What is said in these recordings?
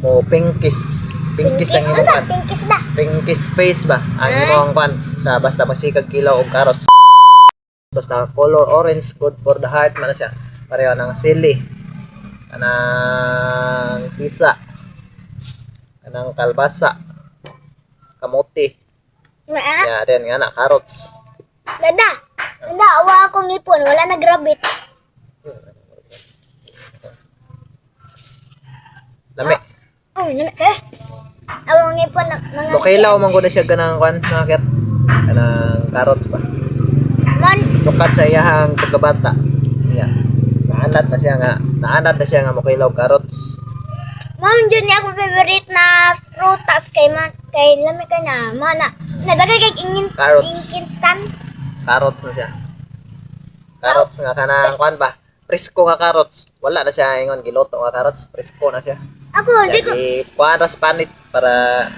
mo pinkish ang imong kan. Pinkish ba? Pinkish face ba ang imong kan sa basta masikag kilaw og carrots. Basta color orange good for the heart man na siya. Pareho ng sili. Kanang pisa. Kanang kalbasa. Kamote. Ya, then nga na carrots. Ganda. Ganda, awa akong ngipon. Wala nagrabit. Lami. Awang ngipon na mga... Lokilaw man ko na siya ganang kan nakit. Kanang carrots ba. Man, Sukat sa iyahang pagkabata. Yeah. Naanad na siya nga mokilaw carrots. man dyan niya akong favorite na prutas kay lami ka na. Mana, nadagay kay Carrots. ingintan. Carrots na siya. Carrots nga kanang kuan ba? Presko nga carrots. Wala na siya ingon giluto nga carrots, presko na siya. Ako, di ko... Lagi kuadras panit para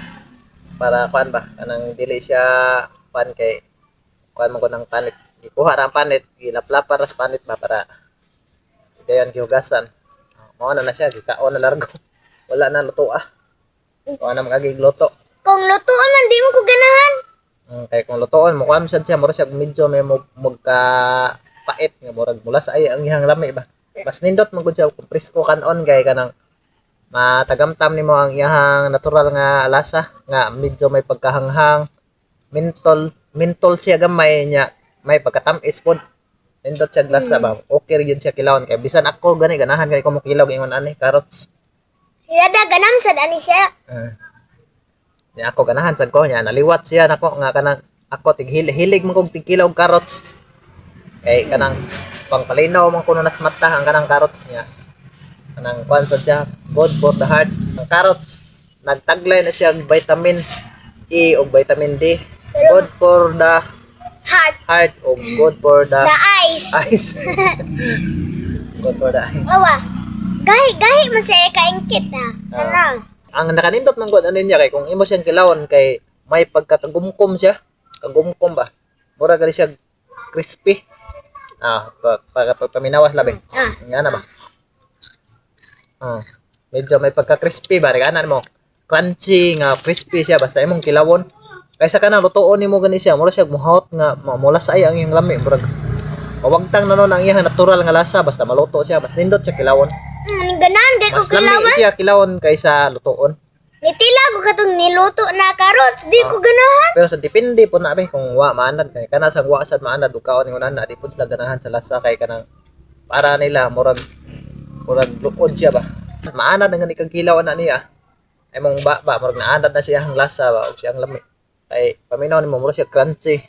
kuan ba? Kanang dili siya kuan kay kuan mo ko ng panit. Ikuha ra ang panit, gilaplapar ra sa panit ba para dayon gihugasan. Mao na siya gikaon na largo. Wala na luto ah. Kuha na magagig luto. Kung lutuan man, di mo ko ganahan. Kay kung lutoon mo kuan siya mura siya medyo may magka pait nga murag mula sa ay ang ihang lami ba. Mas nindot man gud siya kung presko kanon kay kanang matagamtam nimo ang iyang natural nga lasa nga medyo may pagkahanghang mentol siya gamay nya may pagkatamis pod nindot siya lasa ba okay rin siya kilawon kay bisan ako gani ganahan kay ko mo kilaw ingon ani carrots Hilada, ganam sad ani siya. nya ako ganahan sad ko nya naliwat siya nako nga kanang ako hilig man kog tigkilaw og carrots kay kanang pangpalinaw man kuno nas mata ang kanang carrots niya kanang kwan sad siya good for the heart ang carrots nagtaglay na siya og vitamin E ug vitamin D good for the heart ug good for the The eyes. eyes good for the eyes Awa. Gahi man siya kaingkit na. Ano? ang nakanindot man gud ano niya kay kung imo siyang kilawon kay may pagkakagumkom siya kagumkom ba mura gali siya crispy para paminawas labi nga na ba medyo may pagka-crispy ba kanan mo crunchy nga crispy siya basta imong kilawon kaysa kanang lutoon nimo gani siya mura siya muhawt nga mulas ay ang iyang lami murag mawagtang nanon ang iyang natural nga lasa basta maluto siya basta nindot siya kilawon Ganan, di ko mas lami kilawan. siya kilawon kaysa lutoon Nitila ko katong niluto na carrots. Di ko ganahan. pero sa depende po na be kung wa maanad kay kana sang wa sad maanad ug kaon ingon na di pud sila ganahan sa lasa kay kanang para nila murag lukod siya ba maanad ang ni kilaw na niya ay mong ba murag naanad na siya ang lasa ba ug siyang lami kay paminaw nimo murag siya crunchy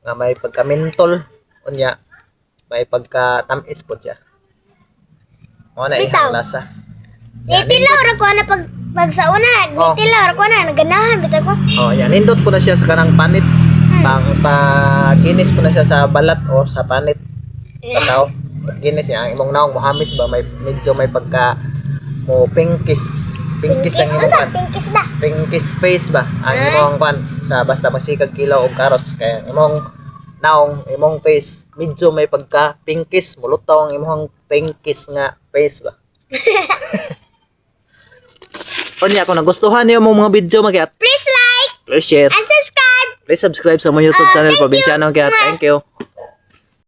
nga may pagka-mentol unya may pagka-tamis po siya mo na Bitaw. iyang lasa Nitila ra ko na pagsauna. Nitila ra ko na naganahan bitaw ko. yan nindot po na siya sa kanang panit paginis po na siya sa balat o sa panit sa tao ginis niya ang imong naong muhamis ba may medyo may pagka mo pinkish ang imong kan Pinkish ba? pinkish face ba ang imong kan sa basta masikag kilaw og carrots kaya ang imong naong imong face medyo may pagka pinkish mulutaw ang imong pinkish nga face ba Onya kung nagustuhan niyo mo mga video magyat Please like please share and subscribe. please subscribe sa my YouTube channel Thank you. Probinsyano Magyat thank you